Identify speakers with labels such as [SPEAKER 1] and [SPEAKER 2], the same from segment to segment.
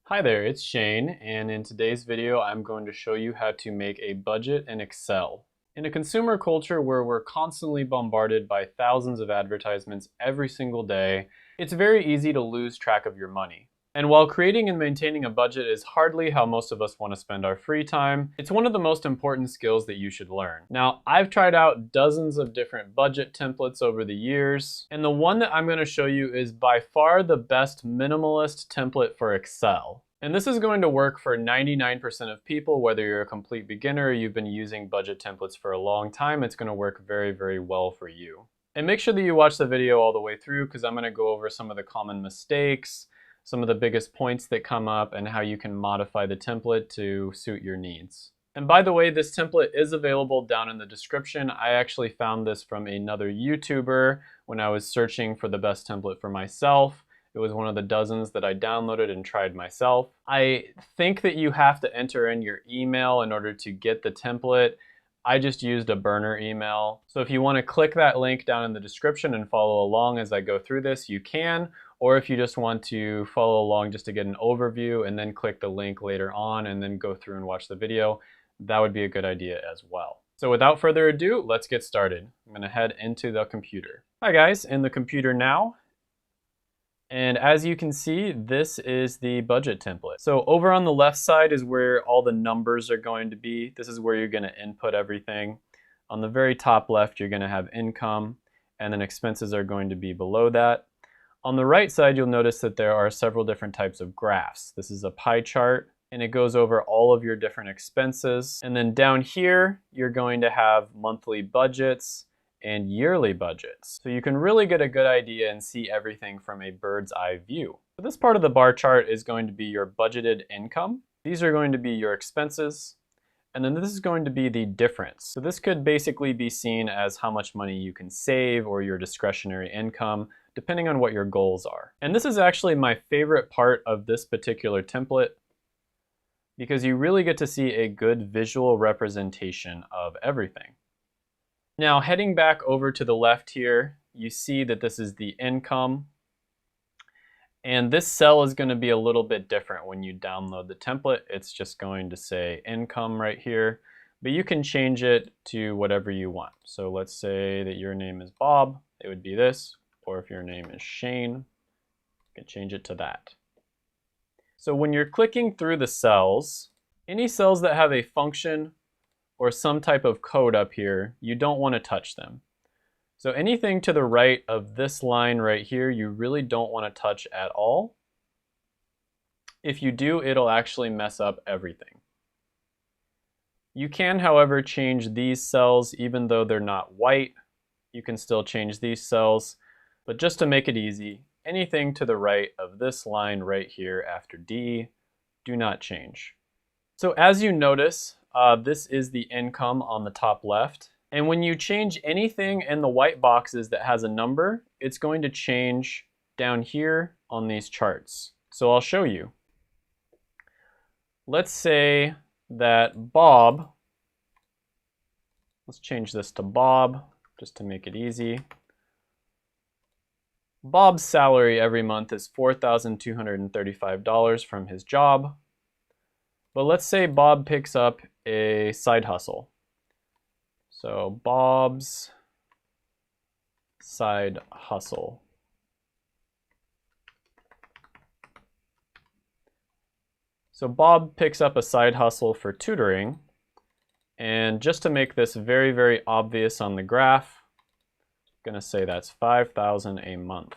[SPEAKER 1] Hi there, it's Shane, and in today's video I'm going to show you how to make a budget in Excel. In a consumer culture where we're constantly bombarded by thousands of advertisements every single day, it's very easy to lose track of your money. And while creating and maintaining a budget is hardly how most of us want to spend our free time, it's one of the most important skills that you should learn. Now, I've tried out dozens of different budget templates over the years, and the one that I'm going to show you is by far the best minimalist template for Excel. And this is going to work for 99% of people, whether you're a complete beginner or you've been using budget templates for a long time, it's going to work very, very well for you. And make sure that you watch the video all the way through because I'm going to go over some of the common mistakes, some of the biggest points that come up, and how you can modify the template to suit your needs. And by the way, this template is available down in the description. I actually found this from another YouTuber when I was searching for the best template for myself. It was one of the dozens that I downloaded and tried myself. I think that you have to enter in your email in order to get the template. I just used a burner email. So if you want to click that link down in the description and follow along as I go through this, you can. Or if you just want to follow along just to get an overview and then click the link later on and then go through and watch the video, that would be a good idea as well. So without further ado, let's get started. I'm going to head into the computer. Hi guys, in the computer now. And as you can see, this is the budget template. So over on the left side is where all the numbers are going to be. This is where you're going to input everything. On the very top left, you're going to have income, and then expenses are going to be below that. On the right side, you'll notice that there are several different types of graphs. This is a pie chart, and it goes over all of your different expenses. And then down here, you're going to have monthly budgets and yearly budgets. So you can really get a good idea and see everything from a bird's eye view. So this part of the bar chart is going to be your budgeted income. These are going to be your expenses. And then this is going to be the difference. So this could basically be seen as how much money you can save or your discretionary income, depending on what your goals are. And this is actually my favorite part of this particular template because you really get to see a good visual representation of everything. Now, heading back over to the left here, you see that this is the income. And this cell is going to be a little bit different when you download the template. It's just going to say income right here, but you can change it to whatever you want. So let's say that your name is Bob, it would be this, or if your name is Shane, you can change it to that. So when you're clicking through the cells, any cells that have a function or some type of code up here, you don't want to touch them. So anything to the right of this line right here, you really don't want to touch at all. If you do, it'll actually mess up everything. You can, however, change these cells even though they're not white. You can still change these cells, but just to make it easy, anything to the right of this line right here after D, do not change. So as you notice, this is the income on the top left. And when you change anything in the white boxes that has a number, it's going to change down here on these charts. So I'll show you. Let's say that Bob, let's change this to Bob just to make it easy. Bob's salary every month is $4,235 from his job. But let's say Bob picks up a side hustle. So Bob's side hustle. So Bob picks up a side hustle for tutoring. And just to make this very, very obvious on the graph, I'm going to say that's $5,000 a month.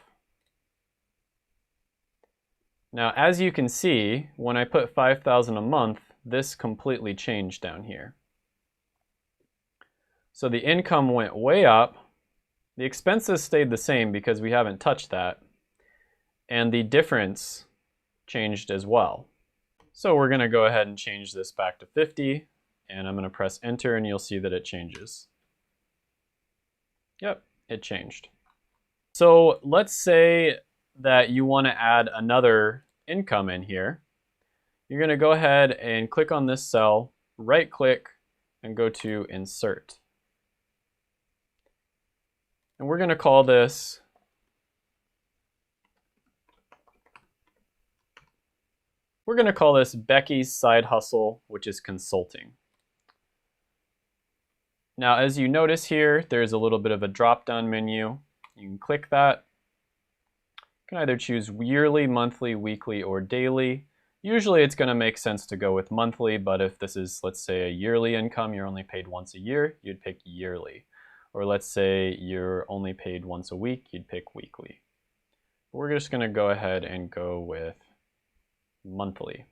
[SPEAKER 1] Now, as you can see, when I put $5,000 a month, this completely changed down here. So the income went way up. The expenses stayed the same because we haven't touched that. And the difference changed as well. So we're going to go ahead and change this back to 50. And I'm going to press enter and you'll see that it changes. Yep, it changed. So let's say that you want to add another income in here. You're going to go ahead and click on this cell, right click, and go to insert. And we're going to call this We're going to call this Becky's side hustle, which is consulting. Now, as you notice here, there's a little bit of a drop-down menu. You can click that. You can either choose yearly, monthly, weekly, or daily. Usually it's going to make sense to go with monthly, but if this is, let's say, a yearly income, you're only paid once a year, you'd pick yearly. Or let's say you're only paid once a week, you'd pick weekly. We're just going to go ahead and go with monthly.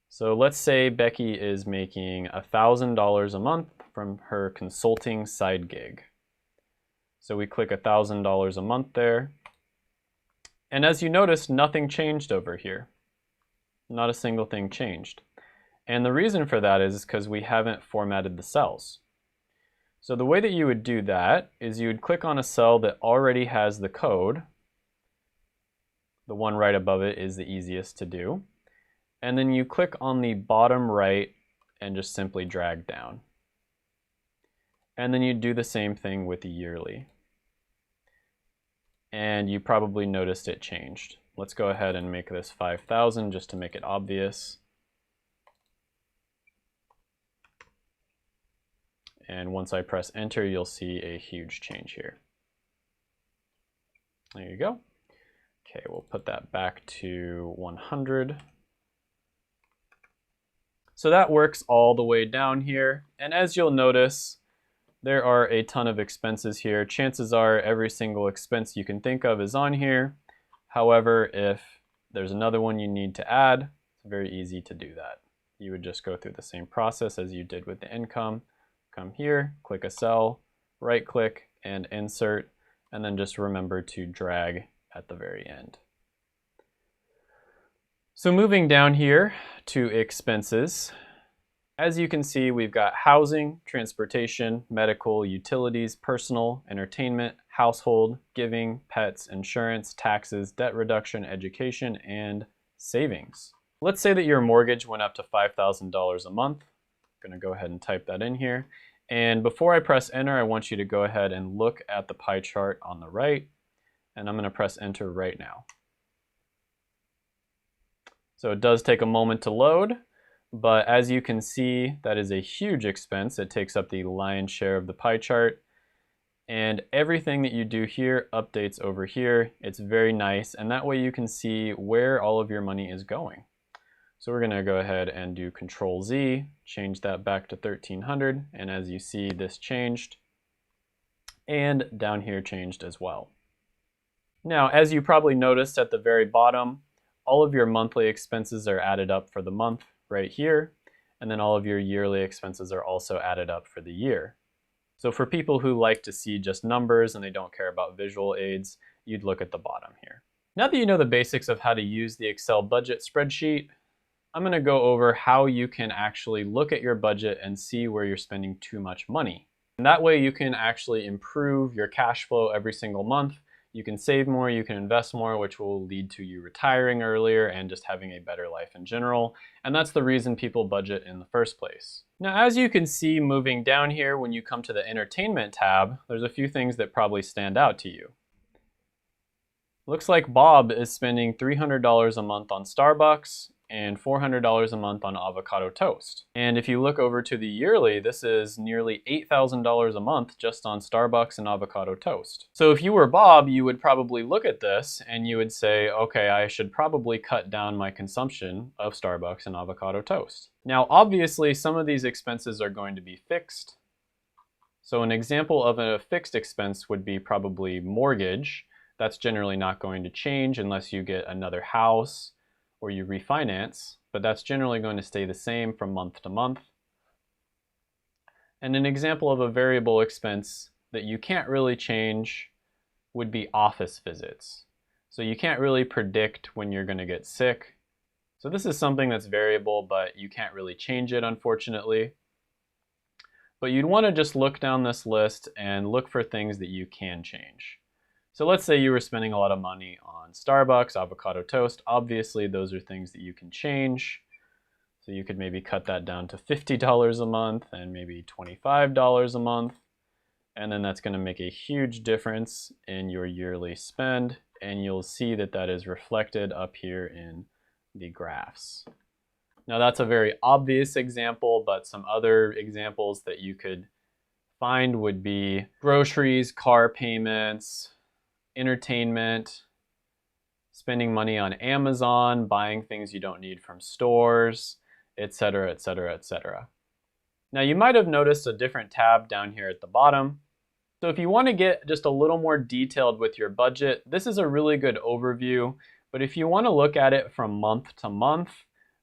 [SPEAKER 1] So let's say Becky is making $1,000 a month from her consulting side gig. So we click $1,000 a month there. And as you notice, nothing changed over here. Not a single thing changed. And the reason for that is because we haven't formatted the cells. So the way that you would do that is you would click on a cell that already has the code. The one right above it is the easiest to do. And then you click on the bottom right and just simply drag down. And then you do the same thing with the yearly. And you probably noticed it changed. Let's go ahead and make this 5,000 just to make it obvious. And once I press enter, you'll see a huge change here. There you go. Okay, we'll put that back to 100. So that works all the way down here. And as you'll notice, there are a ton of expenses here. Chances are every single expense you can think of is on here. However, if there's another one you need to add, it's very easy to do that. You would just go through the same process as you did with the income. Come here, click a cell, right click and insert, and then just remember to drag at the very end. So moving down here to expenses, as you can see, we've got housing, transportation, medical, utilities, personal, entertainment, household, giving, pets, insurance, taxes, debt reduction, education, and savings. Let's say that your mortgage went up to $5,000 a month. I'm going to go ahead and type that in here. And before I press enter, I want you to go ahead and look at the pie chart on the right. And I'm going to press enter right now. So it does take a moment to load. But as you can see, that is a huge expense. It takes up the lion's share of the pie chart. And everything that you do here updates over here. It's very nice. And that way you can see where all of your money is going. So we're going to go ahead and do Control Z, change that back to 1300. And as you see, this changed. And down here changed as well. Now, as you probably noticed at the very bottom, all of your monthly expenses are added up for the month right here, and then all of your yearly expenses are also added up for the year. So for people who like to see just numbers and they don't care about visual aids, you'd look at the bottom here. Now that you know the basics of how to use the Excel budget spreadsheet, I'm going to go over how you can actually look at your budget and see where you're spending too much money. And that way you can actually improve your cash flow every single month. You can save more, you can invest more, which will lead to you retiring earlier and just having a better life in general. And that's the reason people budget in the first place. Now, as you can see moving down here, when you come to the entertainment tab, there's a few things that probably stand out to you. Looks like Bob is spending $300 a month on Starbucks and $400 a month on avocado toast. And if you look over to the yearly, this is nearly $8,000 a month just on Starbucks and avocado toast. So if you were Bob, you would probably look at this and you would say, okay, I should probably cut down my consumption of Starbucks and avocado toast. Now, obviously, some of these expenses are going to be fixed. So an example of a fixed expense would be probably mortgage. That's generally not going to change unless you get another house or you refinance, but that's generally going to stay the same from month to month. And an example of a variable expense that you can't really change would be office visits. So you can't really predict when you're going to get sick. So this is something that's variable, but you can't really change it, unfortunately. But you'd want to just look down this list and look for things that you can change. So let's say you were spending a lot of money on Starbucks, avocado toast. Obviously, those are things that you can change. So you could maybe cut that down to $50 a month and maybe $25 a month. And then that's going to make a huge difference in your yearly spend and you'll see that that is reflected up here in the graphs. Now that's a very obvious example, but some other examples that you could find would be groceries, car payments, entertainment, spending money on Amazon, buying things you don't need from stores, etc., etc., etc. Now you might have noticed a different tab down here at the bottom. So if you want to get just a little more detailed with your budget, this is a really good overview. But if you want to look at it from month to month,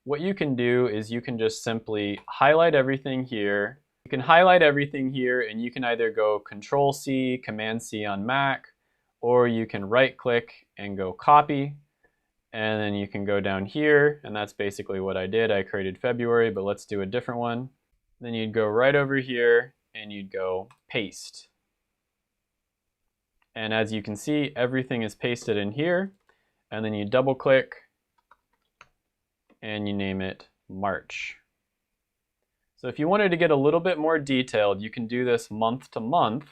[SPEAKER 1] what you can do is you can just simply highlight everything here. You can highlight everything here and you can either go Control C, Command C on Mac, or you can right click and go copy. And then you can go down here, and that's basically what I did. I created February, but let's do a different one. Then you'd go right over here and you'd go paste. And as you can see, everything is pasted in here. And then you double click and you name it March. So if you wanted to get a little bit more detailed, you can do this month to month.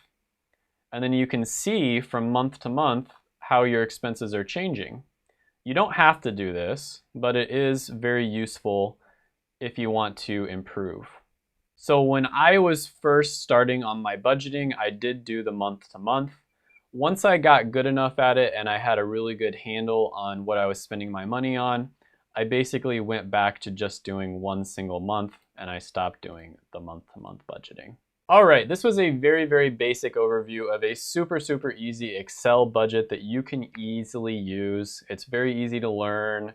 [SPEAKER 1] And then you can see from month to month how your expenses are changing. You don't have to do this, but it is very useful if you want to improve. So when I was first starting on my budgeting, I did do the month to month. Once I got good enough at it and I had a really good handle on what I was spending my money on, I basically went back to just doing one single month and I stopped doing the month-to-month budgeting. All right, this was a very, very basic overview of a super, super easy Excel budget that you can easily use. It's very easy to learn.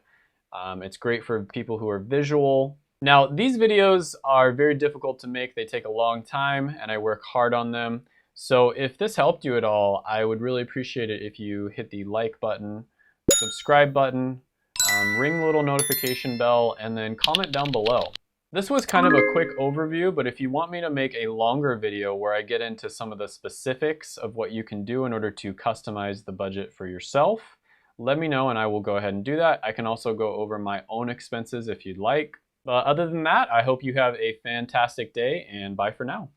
[SPEAKER 1] It's great for people who are visual. Now, these videos are very difficult to make. They take a long time and I work hard on them. So if this helped you at all, I would really appreciate it if you hit the like button, subscribe button, ring the little notification bell, and then comment down below. This was kind of a quick overview, but if you want me to make a longer video where I get into some of the specifics of what you can do in order to customize the budget for yourself, let me know and I will go ahead and do that. I can also go over my own expenses if you'd like. But other than that, I hope you have a fantastic day and bye for now.